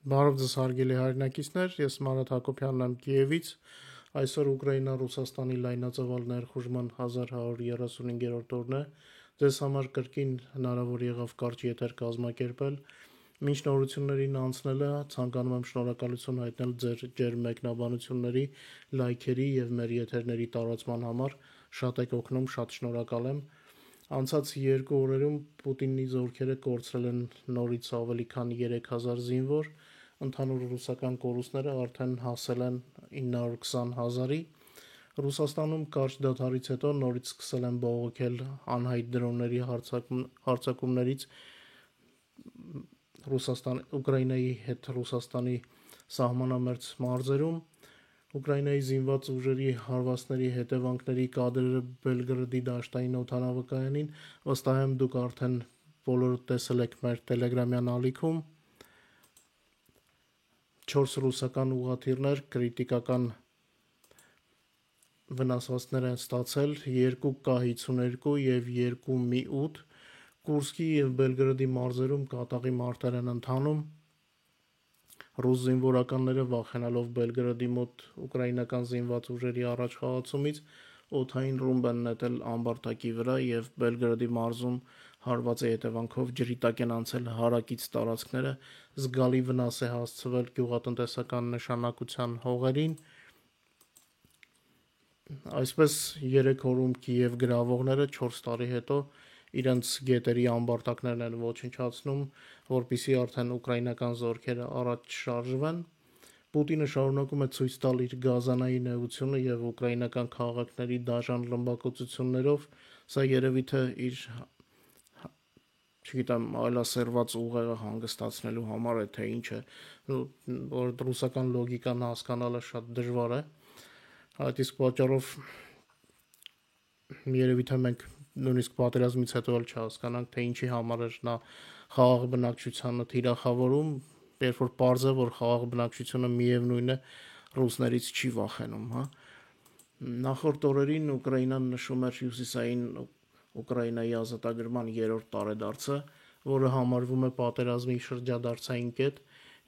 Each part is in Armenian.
Բարև ձեզ հարգելի հայրենակիցներ, ես Մարատ Հակոբյանն եմ Կիևից։ Այսօր Ուկրաինա-Ռուսաստանի լայնածավալ ներխուժման 1135-րդ օրն է։ Ձեզ համար կրկին հնարավոր եղավ կարճ եթեր կազմակերպել։ Մինչ նորություններին անցնելը ցանկանում եմ շնորհակալություն հայտնել ձեր մեկնաբանությունների, լայքերի եւ մեր եթերների տարածման համար։ Շատ եք օգնում, շատ շնորհակալ եմ։ Անցած 2 օրերում Պուտինի զորքերը կորցրել են նորից ավելի քան 3000 զինվոր, ընդհանուր ռուսական կորուստները արդեն հասել են 920,000-ի։ Ռուսաստանում կարճ դադարից հետո նորից սկսել են բողոքել անհայտ դրոնների հարձակումներից Ուկրաինայի հետ Ռուսաստանի սահմանամերձ մարզերում։ Ուկրաինայի զինված ուժերի հարվածների հետևանքների կադրերը Բելգրադի դաշտային օդանավակայանին վստահ եմ դուք արդեն բոլորդ տեսել եք մեր տելեգրամյան ալիքում։ 4 ռուսական ուղղաթիռներ քրիտիկական վնասվածքներ են ստացել, 2 K-52 եւ 2 Mi-8։ Կուրսկի եւ Բելգրադի մարզերում կատաղի մարտեր են ընթանում։ Ռուս զինվորականները վախենալով Բելգրադի մոտ ուկրաինական զինված ուժերի առաջխաղացումից օդային ռումբ են նետել ամբարտակի վրա եւ Բելգրադի մարզում հարվածի հետևանքով ջրի տակ են անցել հարակից տարածքները, զգալի վնաս է հասցվել գյուղատնտեսական նշանակության հողերին։ Այսպես 3 օրում Կիև գրավողները 4 տարի հետո իրենց գետերի ամբարտակներն են ոչնչացնում, որպեսզի արդեն ուկրաինական զորքերը առաջ շարժվեն։ Պուտինը շարունակում է ցույց տալ իր գազանային էությունը եւ ուկրաինական քաղաքների դաժան ռմբակոծություններով, սա երևի թե իր չգիտեմ, այլասերված ուղեղը հանգստացնելու համար է, թե ինչ է, որ ռուսական լոգիկան հասկանալը շատ դժվար է։ Այդ իսկ պատճառով երևի թե մենք նույնիսկ պատերազմից հետո էլ չհասկանանք, թե ինչի համար էր նա խաղաղ բնակչությանը թիրախավորում, երբ որ պարզ է, որ խաղաղ բնակչությունը միևնույն է ռուսներից չի վախենում, հա։ Նախորդ օրերին Ուկրաինան նշում էր հյուսիսային Ուկրաինայի ազատագրման 3-րդ տարեդարձը, որը համարվում է պատերազմի շրջադարձային կետ։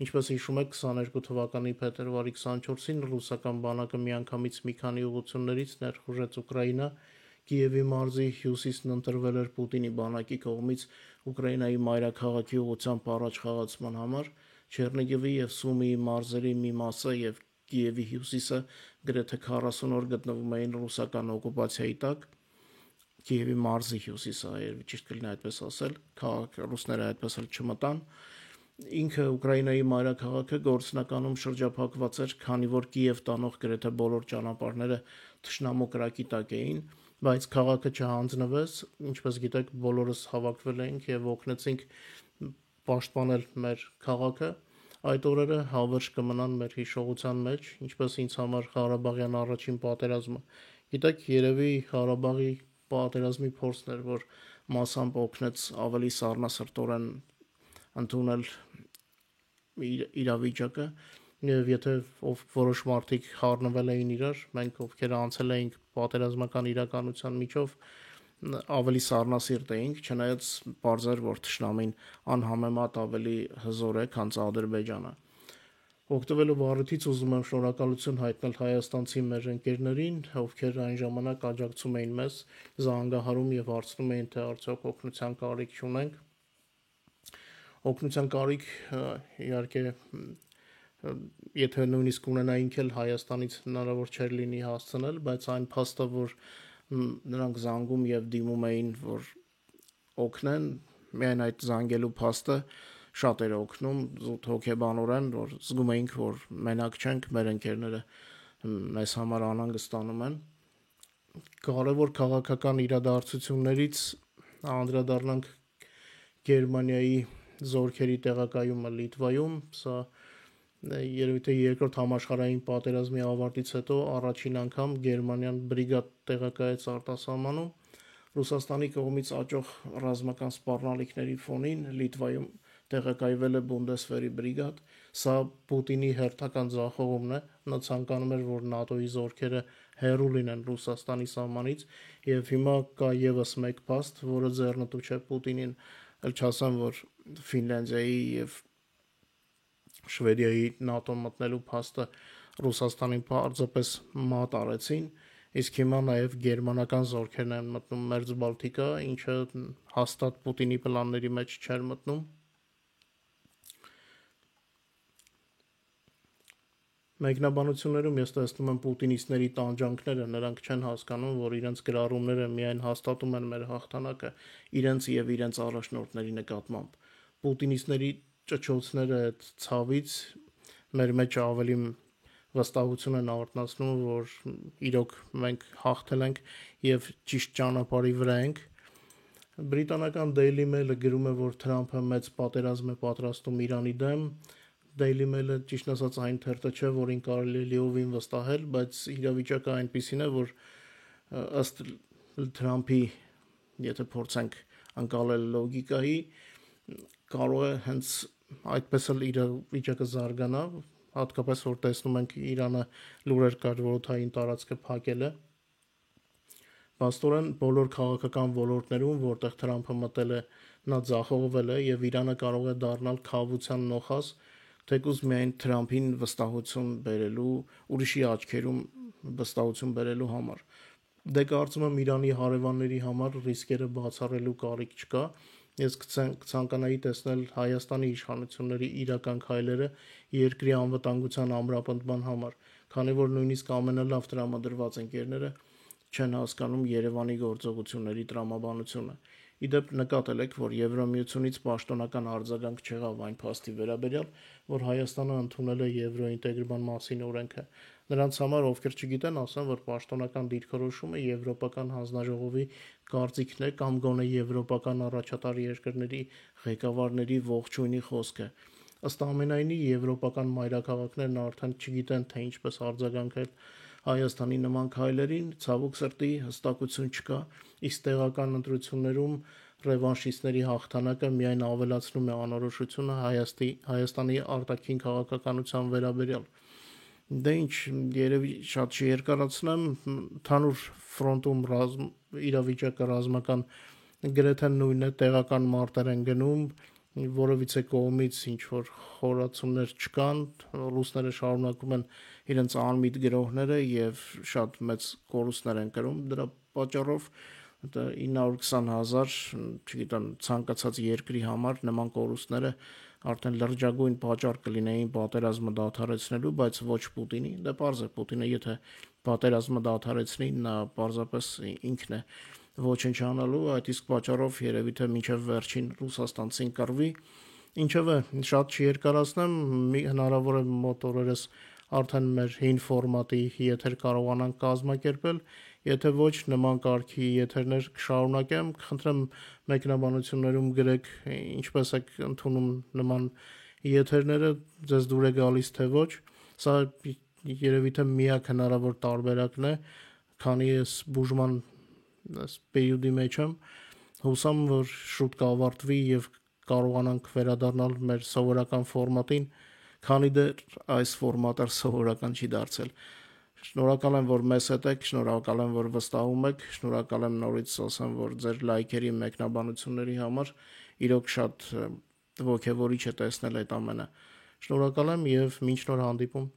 Ինչպես հիշում եք, 22 թվականի փետրվարի 24-ին ռուսական բանակը միանգամից մի քանի ուղղություններից ներխուժեց Ուկրաինա։ Կիևի մարզի հյուսիսն ընտրվել էր Պուտինի բանակի կողմից Ուկրաինայի մայրաքաղաքի ուղղությամբ առաջխաղացման համար։ Չեռնիգիվի եւ Սումիի մարզերի մի մասը եւ Կիևի հյուսիսը գրեթե 40 օր գտնվում էին ռուսական օկուպացիայի տակ։ Կիևի մարզի հյուսիսը, ճիշտ կլինի այդպես ասել, ռուսները այդպես էլ չմտան։ Ինքը Ուկրաինայի մայրաքաղաքը գործնականում շրջափակված էր, քանի որ Կիև տանող գրեթե բոլոր ճանապարհները թշնամու կրակի տակ էին, բայց քաղաքը չհանձնվեց, ինչպես գիտեք, բոլորս հավաքվել էինք եւ օգնեցինք պաշտպանել մեր քաղաքը։ Այդ օրերը հավերժ կմնան մեր հիշողության մեջ, ինչպես ինձ համար Ղարաբաղյան առաջին պատերազմը։ Գիտեք, երևի Ղարաբաղի պատերազմի փորձն էր, որ մասամբ օգնեց ավելի սառնասրտորեն ընդունել իրավիճակը, եւ եթե որոշ մարդիկ խառնվել էին իրար, մենք ովքեր անցել էինք պատերազմական իրականության միջով ավելի սառնասիրտ էինք, չնայած պարզ էր, որ թշնամին անհամեմատ ավելի հզոր է, քան Ադրբեջանը։ Օգտվելով առիթից ուզում եմ շնորհակալություն հայտնել հայաստանցի մեր ընկերներին, ովքեր այն ժամանակ աջակցում էին մեզ, զանգահարում եւ հարցնում էին, թե արդյոք օգնության կարիք չունենք։ Օգնության կարիք իհարկե եթե նույնիսկ ունենայինք էլ Հայաստանից հնարավոր չէր լինի հասցնել, բայց այն փաստը, որ նրանք զանգում եւ դիմում էին, որ օգնեն, միայն այդ զանգելու փաստը շատ էր օգնում զուտ հոգեբանորեն, որ զգում էինք, որ մենակ չենք, մեր ընկերները մեզ համար անհանգստանում են։ Կարևոր քաղաքական իրադարձություններից անդրադառնանք Գերմանիայի զորքերի տեղակայումը Լիտվայում, սա երևի թե երկրորդ համաշխարհային պատերազմի ավարտից հետո առաջին անգամ Գերմանիան բրիգադ տեղակայեց արտասահմանում։ Ռուսաստանի կողմից աճող ռազմական սպառնալիքների ֆոնին Լիտվայում տեղակայվել է Բունդեսվերի բրիգադ։ Սա Պուտինի հերթական ձախողումն է։ Նա ցանկանում էր, որ ՆԱՏՕ-ի զորքերը հեռու լինեն Ռուսաստանի սահմանից, եւ հիմա կա եւս մեկ փաստ, որը ձեռնտու չէ Պուտինին, ել չասեմ, որ Ֆինլանդիայի եւ Շվեդիայի ՆԱՏՕ մտնելու փաստը Ռուսաստանին պարզապես մատ արեցին, իսկ հիմա նաև գերմանական զորքերն են մտնում Մերձբալթիկա, ինչը հաստատ Պուտինի պլանների մեջ չէր մտնում։ Մեկնաբանություններում ես տեսնում եմ պուտինիստների տանջանքները, նրանք չեն հասկանում, որ իրենց գրառումները միայն հաստատում են մեր հաղթանակը իրենց եւ իրենց առաջնորդների նկատմամբ։ Պուտինիստների ճչոցները այդ ցավից մեր մեջ ավելի վստահություն են արտնասնում, որ իրոք մենք հաղթել ենք եւ ճիշտ ճանապարհի վրա ենք։ Բրիտանական Daily Mail-ը գրում է, որ Թրամփը մեծ պատերազմ է պատրաստում Իրանի դեմ։ Daily Mail-ը ճիշտ ասած այն թերթը չէ, որին կարելի է լիովին վստահել, բայց իրավիճակը այնպեսին է, որ ըստ Թրամփի, եթե փորձենք անցալել լոգիկայի, կարող է հենց այդպես էլ իրավիճակը զարգանա, հատկապես որ տեսնում ենք Իրանը լուրեր կար, որ օդային տարածքը փակել է։ Պաստորեն բոլոր քաղաքական ոլորտներում, որտեղ Թրամփը մտել է, նա ձախողվել է եւ Իրանը կարող է դառնալ խավության նոխազ, թեկուզ միայն Թրամփին վստահություն բերելու, ուրիշի աչքերում վստահություն բերելու համար։ Դե կարծում եմ Իրանի հարևանների համար ռիսկերը բացառելու կարիք չկա։ Ես կցանկանայի տեսնել Հայաստանի իշխանությունների իրական քայլերը երկրի անվտանգության ամրապնդման համար, քանի որ նույնիսկ ամենալավ տրամադրված ընկերները չեն հասկանում Երևանի գործողությունների տրամաբանությունը։ Իդեպ նկատել եք, որ Եվրամիությունից պաշտոնական արձագանք չեղավ այն փաստի վերաբերյալ, որ Հայաստանը ընդունել է եվրոինտեգրման մասին օրենքը։ Նրանց համար, ովքեր չգիտեն, ասեմ, որ պաշտոնական դիրքորոշումը Եվրոպական հանձնաժողովի կարծիքն է կամ գոնե եվրոպական առաջատար երկրների ղեկավարների ողջույնի խոսքը։ Ըստ ամենայնի, եվրոպական մայրաքաղաքներն արդեն չգիտեն, թե ինչպես արձագանքել Հայաստանի նման քայլերին, ցավոք սրտի հստակություն չկա, իսկ տեղական ընտրություններում ռևանշիստների հաղթանակը միայն ավելացնում է անորոշությունը Հայաստանի արտաքին քաղաքականության վերաբերյալ։ Դե ինչ, երևի շատ չերկարացնեմ, ընդհանուր ֆրոնտում իրավիճակը ռազմական գրեթե նույնն է, տեղական մարտեր են գնում, որևիցե կողմից ինչ որ խորացումներ չկան, ռուսները շարունակում են իրենց անմիտ գրոհները եւ շատ մեծ կորուստներ են կրում դրա պատճառով 920,000, չգիտեմ, ցանկացած երկրի համար նման կորուստները արդեն լրջագույն պատճառ կլինեին պատերազմը դադարեցնելու, բայց ոչ Պուտինի։ Դե պարզ է, Պուտինը եթե պատերազմը դադարեցնի, նա պարզապես ինքն է ոչնչանալու, այդ իսկ պատճառով երևի թե մինչև վերջին Ռուսաստանցին կռվի։ Ինչևէ, շատ չերկարացնեմ, հնարավոր է մոտ օրերս արդեն մեր հին ֆորմատի եթեր կարողանանք կազմակերպել, եթե ոչ նման կարգի եթերներ կշարունակեմ, կխնդրեմ մեկնաբանություններում գրեք ինչպես եք ընդունում նման եթերները, ձեզ դուր է գալիս թե ոչ, սա երևի թե միակ հնարավոր տարբերակն է, քանի ես բուժման պերիոդի մեջ եմ, հուսամ, որ շուտ կավարտվի եւ կարողանանք վերադառնալ մեր սովորական ֆորմատին, քանի դեռ այս ֆորմատը սովորական չի դարձել։ Շնորհակալ եմ, որ մեզ հետ եք, շնորհակալ եմ, որ վստահում եք, շնորհակալ եմ նորից ասեմ, որ ձեր լայքերի մեկնաբանությունների համար իրոք շատ ոգևորիչ է տեսնել այդ ամենը։ Շնորհակալ եմ եւ մինչ նոր հանդիպում։